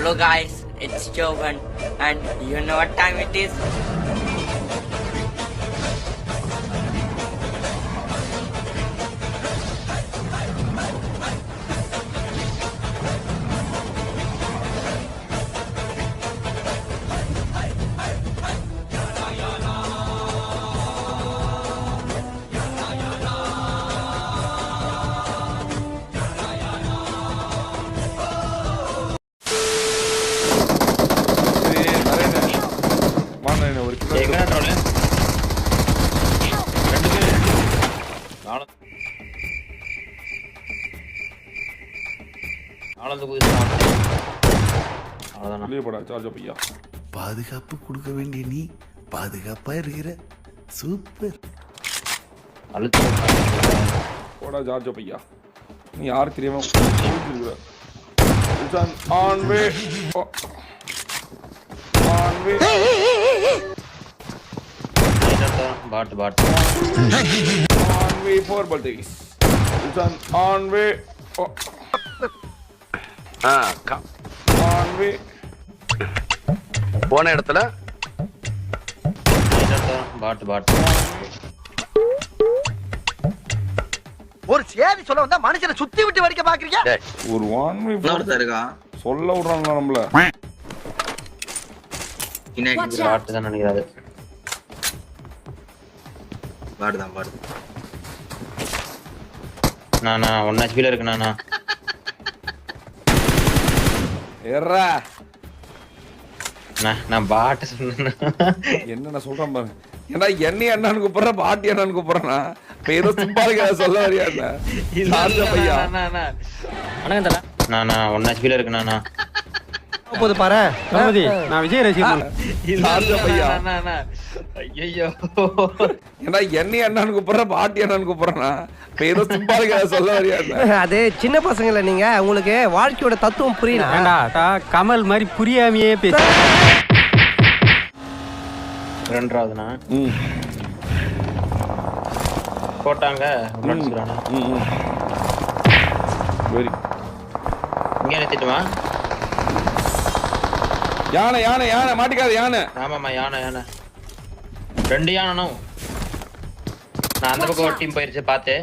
Hello guys, it's Jovan and you know what time it is? பாதுகாப்பு கொடுக்க வேண்டிய நீ பாதுகாப்பா இருக்கிற. சூப்பர். போடா ஜார்ஜோ பையா, நீ யாரு தெரியாம ஆன் வே பாட் பாட் ஆன் வே ஃபார் பல்டேஸ் ஆன் வே ஆன் வே போன இடத்துல பாட் பாட் ஒரு சேதி சொல்ல வந்தா மனுஷனை சுத்தி விட்டு வடிக்க பாக்குறீங்க. ஒரு ஒன் வே சொல்ல விடுறாங்களா நம்மள? பாட் தான் நினைக்கிறாரு. பாடுதான் நானா 1 HP ல இருக்கு. நானா ஏறா நான் பாட்டு சொன்னேன். என்ன நான் சொல்றேன் பாருங்க. ஏன்னா என்னை அண்ணான்னு கூப்பிடுறேன், பாட்டி அண்ணான்னு கூப்பிடுறேன்னா இப்ப ஏதோ சிம்பாலிக்கா சொல்ல வரியா? பையா நானா 1 HP ல இருக்கு. நானா போது பாரு கணபதி, நான் விஜய் ரசிகன். பையா ஐயோ, ஏன்னா என்னை அண்ணான்னு கூப்பிடுறேன், பாட்டி அண்ணான்னு கூப்பிடுறேன்னா இப்ப ஏதோ சிம்பாலிக்கா சொல்ல வரியா? அது சின்ன பசங்கள, நீங்க உங்களுக்கு வாழ்க்கையோட தத்துவம் புரியல. வேண்டா கமல் மாதிரி புரியாமையே பேச. ரெண்டாவதுனா போட்டாங்க. இங்க நிறுத்திட்டுமா? யானை யானை யானை மாட்டிக்காது யானை. ஆமாமா யானை யானை, 2 யானைனும். நான் அந்த பக்கம் ஒரு டீம் போயிருச்சு பாத்து.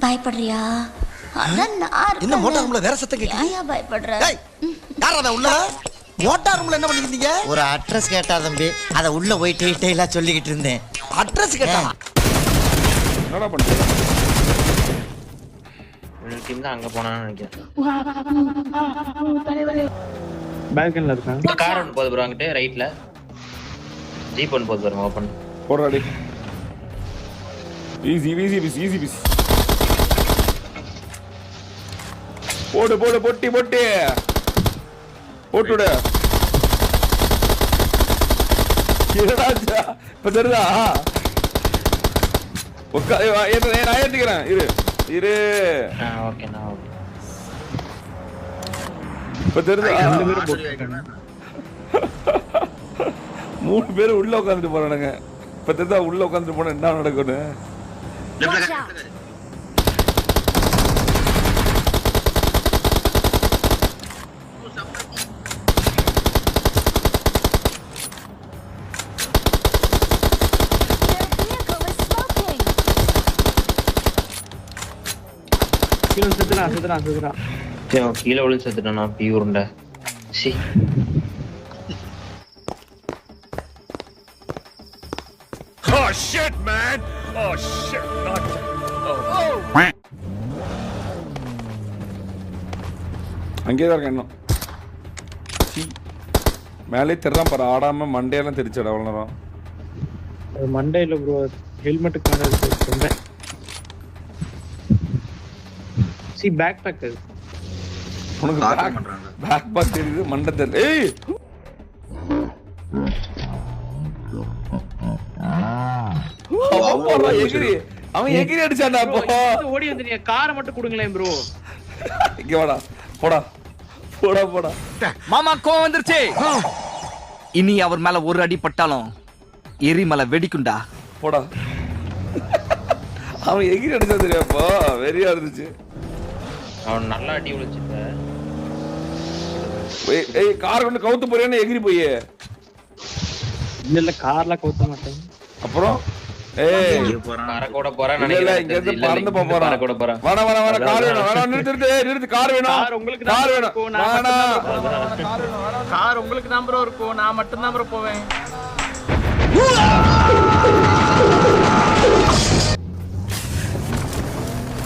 பயப்படுறியா? என்ன மோட்டார் ரூம்ல வேற சத்தம் கேக்குது? ஏன் பயப்படுற? டேய் யாரடா உள்ள? மோட்டார் ரூம்ல என்ன பண்ணிருந்தீங்க? ஒரு அட்ரஸ் கேட்டா தம்பி, அத உள்ள போய் டீடைலா சொல்லிக்கிட்டு இருந்தேன். அட்ரஸ் கேட்டா என்னடா பண்றீங்க? ஒரு டீம் தான் அங்க போனான்னு நினைக்கிறேன். பால்கனில இருக்கான். கார் ஒன்னு போகுது ப்ரோ, அங்கிட்டு ரைட்ல ஜீப் ஒன்னு போகுது பாருங்க. ஓபன் போறாடி. Easy easy peasy easy peasy. போடு போடு பொட்டி பொட்டி போட்டுடு. இப்ப தெரியுதா? நான் ஏத்திக்கிறேன். இரு இரு. ஓகே நான் ஓகே. இப்ப தெரியுதா? 3 பேர் உள்ள உட்காந்துட்டு போறானுங்க. இப்ப தெரியுதா உள்ள உட்காந்துட்டு போனா என்ன நடக்கும்னு? கீழே விழுந்து செத்துட்டானா பியூருண்ட. சி Oh shit man. Oh shit. Not அங்கே தான் இருக்க இன்னும். சி மேலே தெர்றான் பாரு, ஆடாம மண்டையெல்லாம் தெரிச்சடா அவ்வளவு நேரம். மண்டையில ப்ரோ ஹெல்மெட்டுக்கு மேல இருக்கு. சி பேக் பேக் உனக்கு பேக் பேக் தெரியுது, மண்டை தெரியல. ஏய் அவன் எகிரி அடிச்சான்டா. ஓடி வந்து நீங்க காரை மட்டும் கொடுங்களேன் ப்ரோ. இங்க வாடா, போடா போடா போடா. மாமா கோவம் வந்துருச்சு. இனி அவர் மேல ஒரு அடி பட்டாலும் எரிமலை வெடிக்குண்டா. போடா. அவன் எகிரி அடிச்சா தெரியாப்போ வெறியா இருந்துச்சு. அவன் நல்லா அடி விழுச்சுட்ட. ஏய் கார் கொண்டு கவுத்து போறியான்னு எகிரி போய். இல்ல கார்ல கவுத்த மாட்டேன். அப்புறம் ஏய் கார கூட போறேன் இல்ல நினைக்கிறேன். இங்க இருந்து பறந்து போறோம். கார கூட போறேன். வேணா வேணா வேணா கார் வேணும். வேணா நிறுத்து கார் வேணும். கார் உங்களுக்கு கார் வேணும். வேணா கார் உங்களுக்கு தான் ப்ரோ இருக்கும். நான் மட்டும் தான் ப்ரோ போவேன்.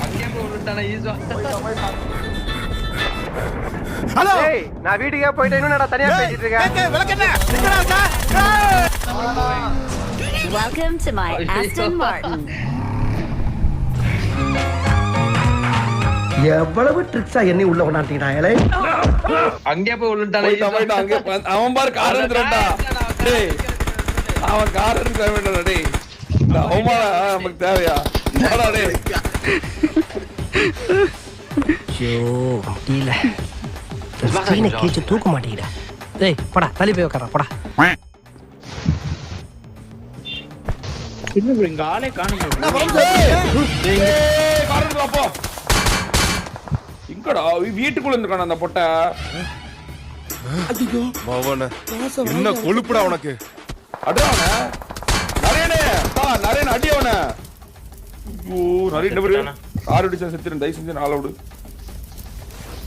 அங்கே போய் விட்டானே ஈஸ்வா. ஹலோ நான் வீட்டுக்கே போயிட்டேன். இன்னும் நான் தனியா பேசிட்டு இருக்கேன். Welcome to my Aston Martin. எவ்வளவு ட்ரிக்ஸா என்ன உள்ள கொண்டாட்டீங்கடா. அங்கே போய் விட்டானே போயிட்டான் அங்கே அவன் பாரு கார் எடுத்துறான்டா. டேய் அவன் கார் எடுக்க வேண்டாம்டா டேய். இந்த அவமானம் நமக்கு தேவையா? போடா டேய். ஐயோ இல்ல ஸ்கிரீனை கேச்சு தூக்க மாட்டேங்கடா. டேய் போடா தள்ளி போய் உட்கார போடா. இன்னும் இங்க ஆளே காணுங்க. ஏய் கார் எடுத்து வா போ. இங்கடா வீட்டுக்குள்ள இருக்கானே அந்த பொட்டை. மவன என்ன கொழுப்புடா உனக்கு. அடறானே நரேனே பா நரேன் அடி அவனே. ஐயோ நரேன் நபர் கார் அடிச்சா செத்துறேன். தயவு செஞ்சு நாள விடு.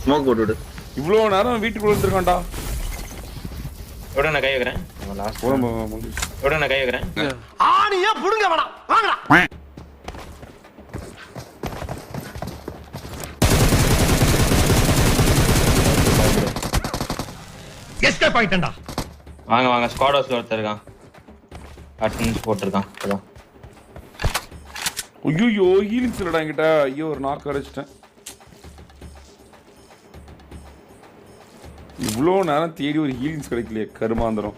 ஸ்மோக் போட்டு விடு. இவ்வளவு நேரம் வீட்டுக்குள்ள இருந்திருக்கான்டா. எவ்வளோ நான் கை வைக்கிறேன். லாஸ்ட் எவ்வளோ நான் கை வைக்கிறேன். ஆணியா புடுங்க வேணாம். வாங்கடா. எஸ்கேப் ஆயிட்டேன்டா. வாங்க வாங்க ஸ்குவாட் ஹவுஸ்ல ஒருத்தர் இருக்கான். அட்டெண்டன்ஸ் போட்டுருக்கான். அதான் ஐயோ ஹீலிங்ஸ் இல்லடா என்கிட்ட. ஐயோ ஒரு நாக்கு அடிச்சிட்டேன். இவ்வளோ நேரம் தேடி ஒரு ஹீலிங்ஸ் கிடைக்கலையே கருமாந்திரம்.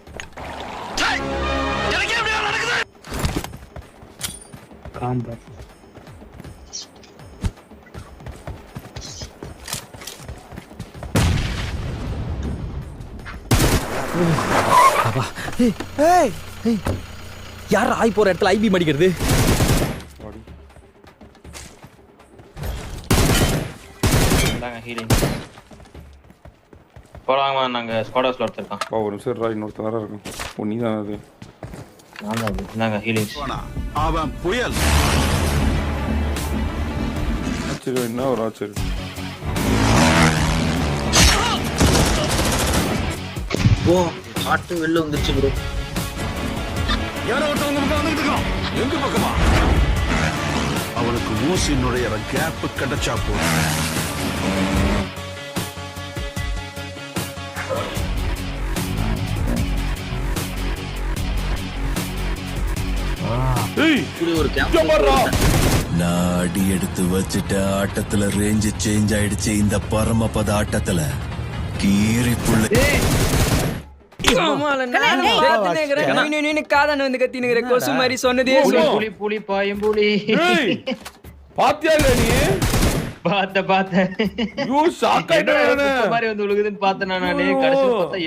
காம்பர் யார் ஆய் போற இடத்துல ஐபி மடிக்கிறது? ஹீலிங் போலாமா? நாங்க ஸ்குவாட் ஹவுஸ்ல ஒருத்தர் இருக்கான். ஒரு நிமிஷம் இன்னொருத்தர் வேற இருக்கும். ஒன்னி தான் அது. நாங்க ஹீலிங். அவன் புயல். ஆச்சரியம் என்ன ஒரு ஆச்சரியம். ஓ ஹார்ட் வெளில வந்துருச்சு ப்ரோ. யாரோ ஒருத்தவங்க பக்கம் வந்துட்டு இருக்கோம். எங்க பக்கமா? அவனுக்கு ஊசி நுழையிற கேப் கிடைச்சா போதும். நான் அடி எடுத்து வச்சுட்ட ஆட்டத்துல ரேஞ்ச் சேஞ்ச் ஆயிடுச்சு. இந்த பரமபத ஆட்டத்துல கீரி புள்ள காதன் வந்து கத்தினுங்கிற கொசு மாதிரி சொன்னதே புலி புலி பாயும் புலி. பாத்தியா இல்ல நீ? பார்த்தேன். ஐயோ ஷாக் ஆயிட்டேன். மாதிரி வந்து உழுகுதுன்னு பார்த்தேன் நானே. கடைசி பார்த்தா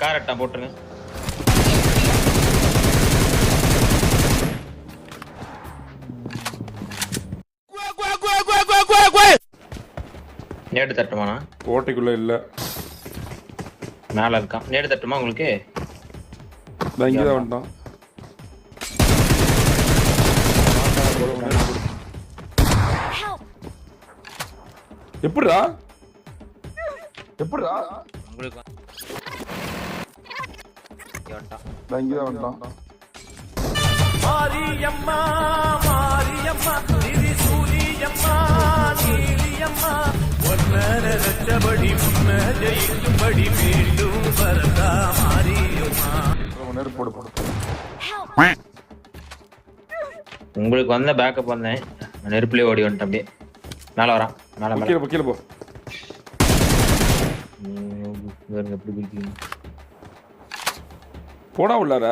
காரட்டா போட்டுருங்க. நேடு தட்டுமாண்ணா? கோட்டைக்குள்ள இல்ல, மேல இருக்கான். நேடு தட்டுமா உங்களுக்கு? இங்கதான் வந்துட்டான். எப்படிடா உங்களுக்கு இங்கதான் வந்துட்டான். மாரியம்மா மாரியம்மா திரிசூலியம்மா நீலியம்மா ஒன்னர ரச்சபடி முன்ன ஜெயிக்கும்படி மீண்டும் வரதா மாரியம்மா. போடு போடு. உங்களுக்கு வந்த பேக்கப் வந்தேன். நெருப்புலயே ஓடி வந்துட்டேன். அப்படியே மேல வரான். மேல மேல கீழே போ. எப்படி பிடிக்கும் போடா உள்ளார.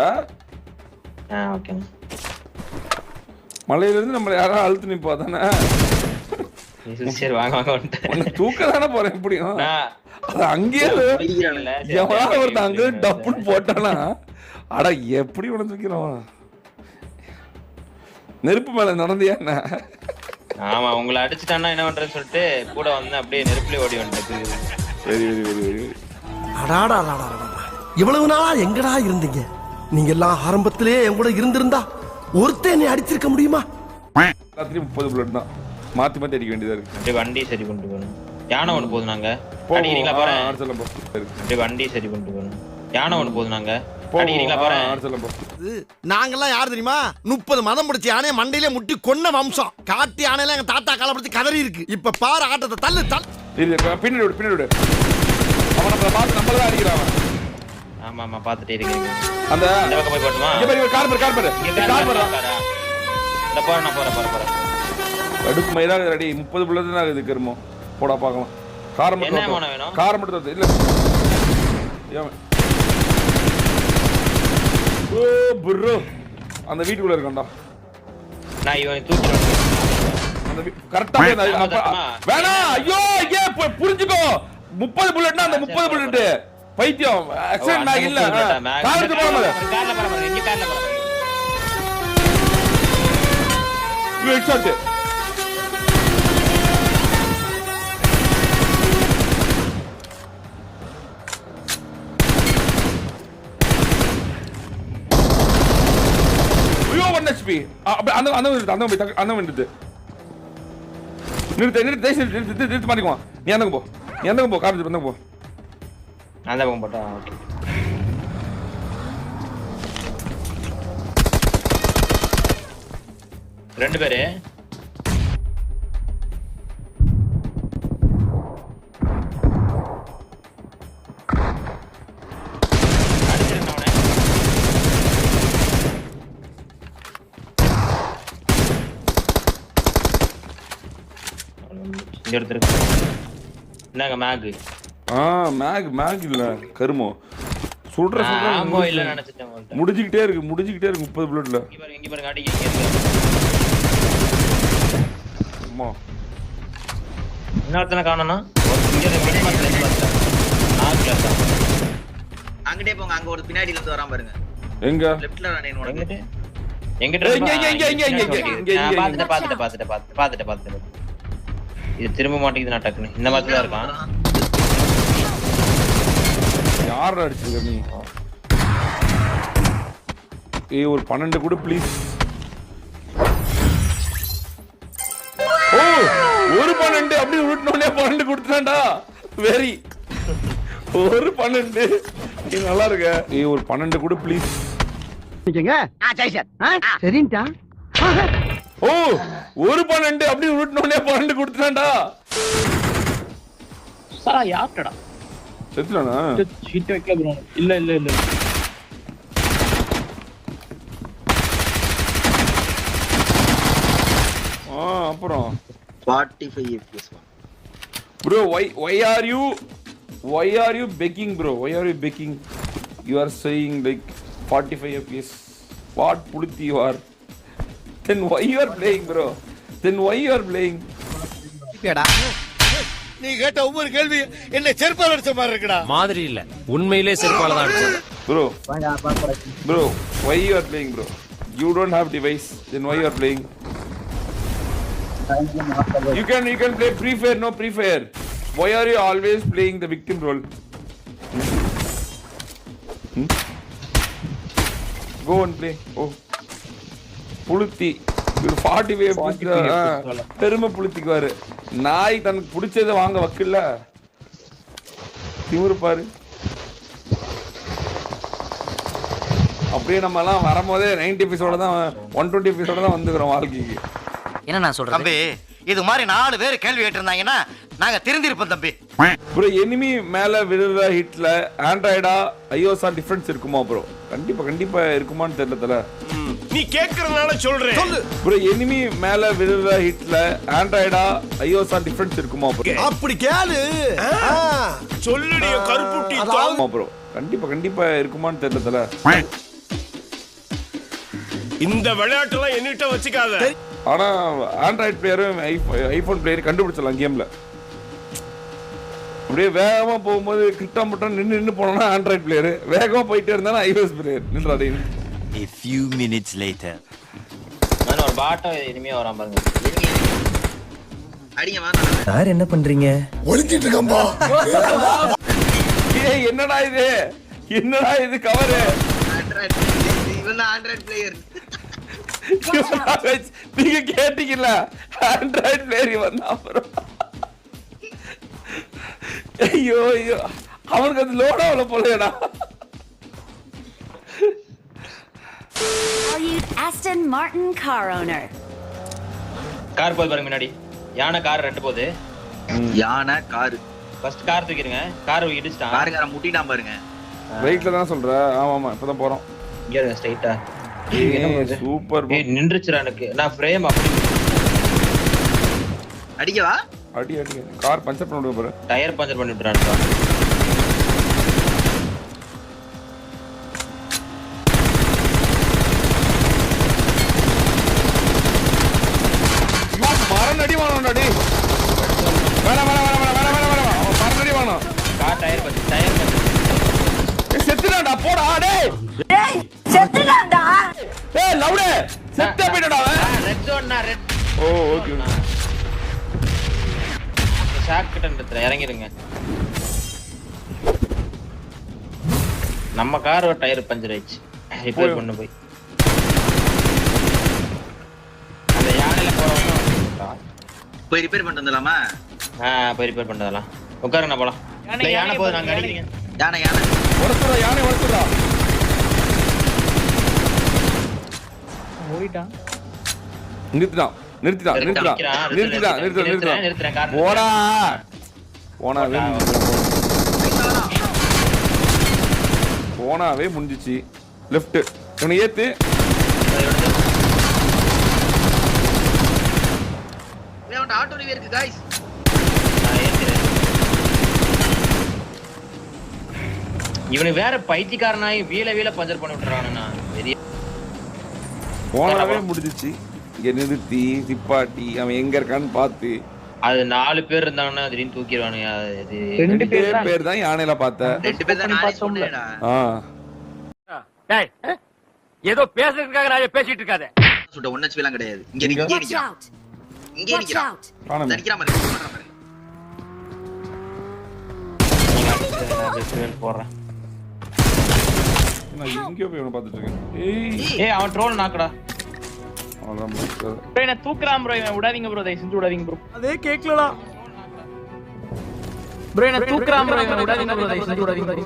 ஓகேங்க. மலையில இருந்து நம்ம யாராவது அழுத்து நிப்பா தானே. சரி வாங்க வாங்க வந்துட்டேன். தூக்க தானே போறேன். எப்படியும் அது அங்கேயே எவனாவது ஒருத்தன் அங்கே டப்புன்னு போட்டானா அட எப்படி உடனே தூக்கிறோம். நெருப்பு மேல நடந்தியா என்ன? ஆமா உங்களை அடிச்சுட்டான்னா என்ன பண்றேன்னு சொல்லிட்டு கூட வந்து அப்படியே நெருப்புலயே ஓடி வந்துட்டு. சரி சரி சரி சரி. அடாடா இவ்வளவு நாளா எங்கடா இருந்தீங்க? நீங்க எல்லாம் ஆரம்பத்திலே என் கூட இருந்திருந்தா ஒருத்தன் என்னை அடிச்சிருக்க முடியுமா? ராத்திரி 30 புல்லட் தான். மாத்தி மாத்தி அடிக்க வேண்டியதா இருக்கு. அப்படியே வண்டி சரி கொண்டு போகணும். யானை ஒண்ணு போகுது நாங்க அடிக்கிறீங்களா பாரு. அப்படியே வண்டி சரி கொண்டு போகணும். யானை ஒண்ணு போகுது நாங்க அடிக்கிறீங்களா பாரு. நாங்கெல்லாம் யாரு தெரியுமா? 30 மதம் முடிச்ச யானைய மண்டையில முட்டி கொன்ன வம்சம். காட்டு யானையில எங்க தாத்தா காலப்படுத்தி கதறி இருக்கு. இப்ப பாரு ஆட்டத்தை தள்ளு பின்னாடி விடு பின்னாடி விடு. அவன் நம்மள பார்த்து நம்மள தான் அடிக்கிறான். ஆமா ஆமா பாத்துட்டே இருக்கீங்க. அந்த பக்கம் போய் போட்டுமா? இங்க பாரு கார் பாரு. கார் பாரு. இந்த போறேன். அடுப்பு மயிரா ரெடி 30 புல்லட் தான் இருக்குது கருமோ. போடா பார்க்கலாம். கார் மட்டும் என்ன மோன வேணும்? கார் மட்டும் இல்ல. ஓ ப்ரோ அந்த வீட்டுக்குள்ள இருக்கேன்டா. நான் இவனை தூக்கிடுவேன். அந்த கரெக்ட்டா வேணா. ஐயோ ஐயே புரிஞ்சுக்கோ. 30 புல்லட்னா அந்த 30 புல்லட் பைத்தியம். ஆக்சன் நான் இல்ல. காருக்கு போறோம். கார்ல போறோம். இங்க கார்ல போறோம். ஹெட்ஷாட். HP அந்த நிறுத்து மாட்டிக்குவா. நீ அந்த போ கார் போ. அந்த பக்கம் போட்டா ஓகே. ரெண்டு பேரு இங்க எடுத்துருக்கு. என்னங்க மேக் இல்ல கருமோ. சுடுற ஆம்போ இல்ல நினைச்சிட்டேன். முடிஞ்சிட்டே இருக்கு 30 புல்லட்ல. இங்க பாருங்க அடிங்க இங்க இருக்கு. அம்மா இன்னொருத்தன காணோம்னா இங்க மிட் மார்க்ல பார்த்தா அங்கடே போங்க. அங்க ஒரு பின்னாடில இருந்து வராம பாருங்க. எங்க லெஃப்ட்ல நான் எங்க பாத்துட்டு இது திரும்ப மாட்டேங்குது. நான் டக்குனு இந்த மாதிரி தான் இருக்கான். யார அடிச்சிருக்க நீ? ஒரு 12 கூட ப்ளீஸ். ஓ ஒரு 12 அப்படி விட்டனே 12 கொடுத்தான்டா. வெரி ஒரு 12 நீ நல்லா இருக்க. ஒரு 12 கூட ப்ளீஸ். சரிண்டா. ஓ ஒரு 12 அப்படி விட்டனே 12 கொடுத்தான்டா. சாரா யாப்டடா செத்துறானா? ஹிட் வைக்கல ப்ரோ. இல்ல அப்புறம் 45 FPS bro. Why are you begging bro? Why are you begging? You are saying like 45 FPS. What puluthi you are? Then why you are playing bro? நீ கேட்ட ஒவ்வொரு கேள்வி என்ன செருப்பால அடிச்ச மாதிரி இருக்குடா. மாதிரி இல்ல உண்மையிலே செருப்பால தான் அடிச்சது. Bro why you are playing bro? You don't have device. Then why you are playing? You can play Free Fire, no Free Fire. Why are you always playing the victim role? Go and play. Oh புளுத்தி 45 பெருமை புளுத்திக்குவாரு. நாய் தனக்கு பிடிச்சதை வாங்க வக்கில்ல திமிரு பாரு. அப்படியே நம்ம எல்லாம் வரும்போதே 90 எபிசோட தான் 120 எபிசோட தான் வந்துக்கிறோம் வாழ்க்கைக்கு. என்ன நான் சொல்றேன் தம்பி, இது மாதிரி 4 பேர் கேள்வி கேட்டிருந்தாங்கன்னா நாங்க திருந்திருப்போம் தம்பி. ப்ரோ எனிமி மேல விழுற ஹிட்ல ஆண்ட்ராய்டா ஐஓஎஸ் டிஃபரன்ஸ் இருக்குமா ப்ரோ? கண்டிப்பா இருக்குமான்னு தெரியல. நீ கேக்குறதுனால சொல்றேன். ப்ரோ எனிமி மேல விழுற ஹிட்ல ஆண்ட்ராய்டா ஐஓஎஸ் டிஃபரன்ஸ் இருக்குமா ப்ரோ? அப்படி கேளு சொல்லுடிய கருப்புட்டி ஆமா ப்ரோ. கண்டிப்பா இருக்குமான்னு தெரியல. இந்த விளையாட்டுலாம் என்னிட்ட வச்சுக்காத. ஆனா ஆண்ட்ராய்டு பிளேயரும் ஐபோன் பிளேயரும் கண்டுபிடிச்சலாம் கேம்ல. அப்படியே வேகமா போகும்போது கிட்ட மட்டும் நின்று போனோம்னா ஆண்ட்ராய்டு பிளேயர், வேகமா போயிட்டே இருந்தாலும் ஐஓஎஸ் பிளேயர் நின்றாதே. A few minutes later. நான் ஒரு பாட்டை இனிமே வராம பாருங்க. அடிங்க வா. சார் என்ன பண்றீங்க? ஒளிச்சிட்டு இருக்கம்பா. ஏய் என்னடா இது? என்னடா இது கவரு? இவன் ஆண்ட்ராய்ட் பிளேயர். நீங்க கேட்டீங்கல்ல ஆண்ட்ராய்ட் பிளேயர் வந்தா அப்புறம் ஐயோ ஐயோ அவனுக்கு அது லோட் ஆகல போலடா. Valued Aston Martin car owner. Car போகுது பாருங்க முன்னாடி. யானை கார் ரெண்டு போகுது. யானை கார். ஃபர்ஸ்ட் கார் தூக்கிடுங்க. கார் இடிச்சிட்டான். கார்காரன் முட்டிட்டான் பாருங்க. ரைட்ல தான் சொல்ற. ஆமா ஆமா இப்பதான் போறோம். இங்க இருங்க ஸ்ட்ரைட்டா. சூப்பர். ஏய் நின்றுச்சுடா எனக்கு. நான் ஃப்ரேம் அப்படி அடிக்கவா? அடி அடி. கார் பஞ்சர் பண்ணி விடுங்க பாரு. டயர் பஞ்சர் பண்ணி விட்டுறான்டா. மரணடி வாங்கணும் அடி. வேணாம் வேணாம் வேணாம் வேணாம் வேணாம் வேணாம். மரணடி வாங்கணும். Car tyre puncture. செத்துடா போடா டேய். டேய் செத்துடா. ஏய் லவுடே செத்தே போய்டா அவன். ரெட் ஜோன் நான் ரெட். ஓ ஓகே. ஷாக் கிட்ட நிறுத்துறேன். இறங்கிடுங்க. நம்ம கார் டயர் பஞ்சர் ஆயிடுச்சு. ரிப்பேர் பண்ண போய். அந்த யானையில போறவங்க போய் ரிப்பேர் பண்ணிட்டு வந்துடலாமா? போய் ரிப்பேர் பண்ணதெல்லாம். உட்காருங்க நான் போலாம். யானை போகுது நாங்க அடிக்கிறீங்க. யானை யானை. ஒருத்தர யானை ஒருத்தரா. ஓடிட்டான். நிறுத்திட்டான் நிறுத்திட்டான் நிறுத்திட்டான் நிறுத்திட்டான் நிறுத்திட்டான் நிறுத்திட்டான். போடா போனாவே போனாவே முடிஞ்சிச்சு. லெஃப்ட் இவனை ஏத்து. ஆட்டோ ரிவே இருக்கு गाइस. இவனு வேற பைத்தியக்காரனாய் வீல பஞ்சர் பண்ணி விட்டுறானா. பெரிய போனாவே முடிஞ்சிச்சு. இங்க நிறுத்தி திப்பாட்டி அவன் எங்க இருக்கான்னு பார்த்து. அது 4 பேர் இருந்தாங்கன்னா திடீர்னு தூக்கிடுவானுங்க. அது 2 பேர் தான் யானையில பார்த்த. 2 பேர் தான் நானே சொன்னேடா. டேய் ஏதோ பேசுறதுக்காக நான் பேசிட்டு இருக்காத. சுட்ட 1 HP லாம் கிடையாது. இங்க நிக்கிறான். இங்க நிக்கிறான். நிக்கிறான் பாரு. போறேன். நான் எங்கேயோ போய் இவனை பார்த்துட்டு இருக்கேன். ஏய் அவன் ட்ரோல் நாக்குடா. அவ்வளவுதான் முடிச்சது. ப்ரோ என்ன தூக்குறான் ப்ரோ. இவன் விடாதீங்க ப்ரோ. தயவு செஞ்சு விடாதீங்க ப்ரோ. அதே கேக்கலடா. ப்ரோ என்ன தூக்குறான் ப்ரோ. இவன் விடாதீங்க ப்ரோ. தயவு செஞ்சு விடாதீங்க ப்ரோ.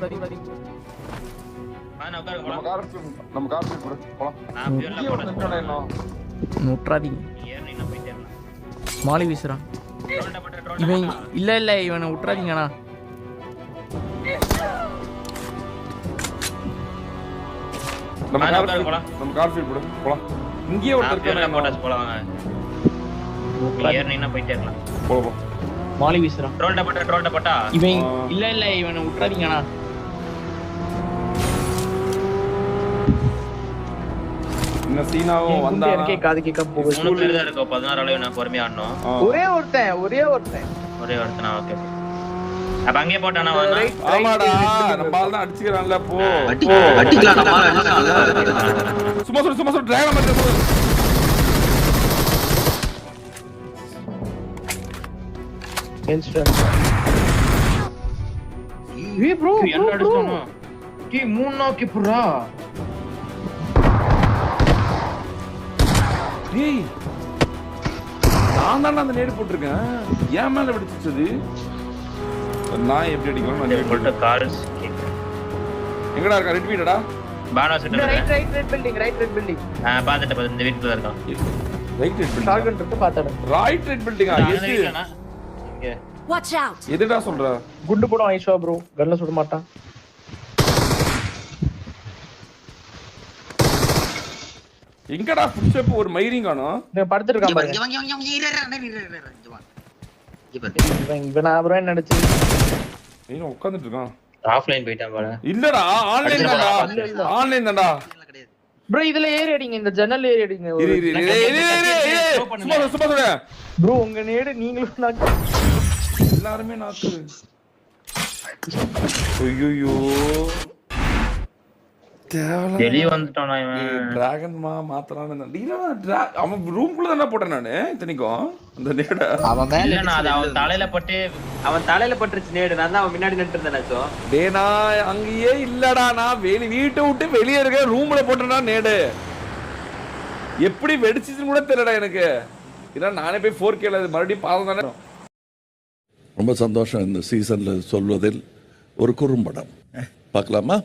நம்ம கார் போலாம். நான் பியூர்ல போறேன். நூற்றாதீங்க. மாலி வீசுறான். இவன் இல்ல இவனை விட்டுறாதீங்கண்ணா. நம்ம கார் ஃபீல் போலாம். இங்கேயே ஒருத்தர் போட்டாஸ் போலாம் வாங்க. ஏர்னினா போயிட்டே இருக்கலாம். போலாம். மாலி வீசுறான். ட்ரோல்ட போட்டா. இவன் இல்ல இவனை விட்டுறாதீங்கண்ணா. இன்னும் சீனாவும் வந்தானா. காது கேட்க போகுது. 3 பேர் தான் இருக்கோம். 16 அளவு நான் பொறுமையா ஆடணும். ஒரே ஒருத்தன். ஓகே. அப்ப அங்கே போட்டானா வாங்க. ஆமாடா நம்ம ஆளு தான் அடிச்சுக்கறான்ல. போ அடிக்கலாம் நம்ம. சும்மா சொல்லு டிரைவர் மட்டும் சொல்லு. ஏய் ப்ரோ என்ன அடிச்சானோ. டீ 3 நாக்கி புறா. ஏய் நான் தான் அந்த நேடு போட்டுருக்கேன். ஏன் மேல வெடிச்சது? நான் எப்படி அடிக்கணும்? நான் போட்ட கார்ஸ் எங்கடா இருக்கா? ரெட் வீடடா. பானா செட். Right building. பாத்துட்டு இந்த வீட்டுல இருக்கோம். Right building. டார்கெட் இருக்கு பாத்தடா. ரைட் பில்டிங்கா? எது? இங்க Watch out. எதுடா சொல்ற? குண்டு போடும் ஐஷா ப்ரோ. கன்ல சுட மாட்டான். எங்கடா புட்ஸ்டெப் ஒரு மைரிங் காணோம். நான் படுத்துட்டு இருக்கான் பாருங்க. இவன் ப்ரோ என்ன நடிச்சு. நீ உட்கார்ந்துட்டு இருக்கான். ஆஃப்லைன் போய்ட்டான் பாரு. இல்லடா ஆன்லைன் தான்டா. ஆன்லைன் தான்டா. ப்ரோ இதுல ஏறி அடிங்க. இந்த ஜன்னல் ஏறி அடிங்க. சும்மா சொல்ல. ப்ரோ உங்க நேடு நீங்களும் நாக்கு. எல்லாரும் நாக்கு. ஐயோ வெளிய வந்துட்டானா இவன் டிராகன் மாத்தலான்னு அவன் ரூம்குள்ள தானே போட்டேன் நானு இத்தனைக்கும் அந்த நேட இல்லண்ணா அது அவன் தலையில பட்டு அவன் தலையில பட்டுருச்சு நேடு. நான் தான் அவன் முன்னாடி நின்று இருந்தேன். டே நான் அங்கேயே இல்லடா, நான் வீட்டை விட்டு வெளியே இருக்க ரூம்ல போட்டேன்னா நேடு எப்படி வெடிச்சுன்னு கூட தெரியலடா எனக்கு. இதான் நானே போய் 4K மறுபடியும் பாதம் தானே. ரொம்ப சந்தோஷம் இந்த சீசன்ல சொல்வதில். ஒரு குறும்படம் பார்க்கலாமா?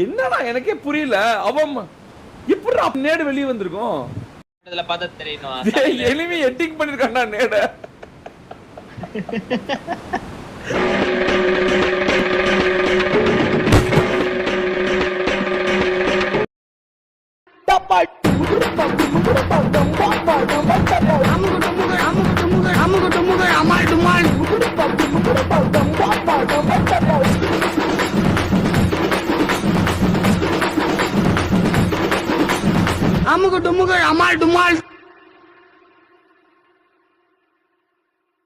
என்னடா எனக்கே புரியல. அவன் எப்படி நேடு வெளியே வந்திருக்கும்? இதுல பார்த்தா தெரியும். எலிமி எட்டிங் பண்ணிருக்கான்டா நேட. அமுகு டுமுகு அமால் டுமால்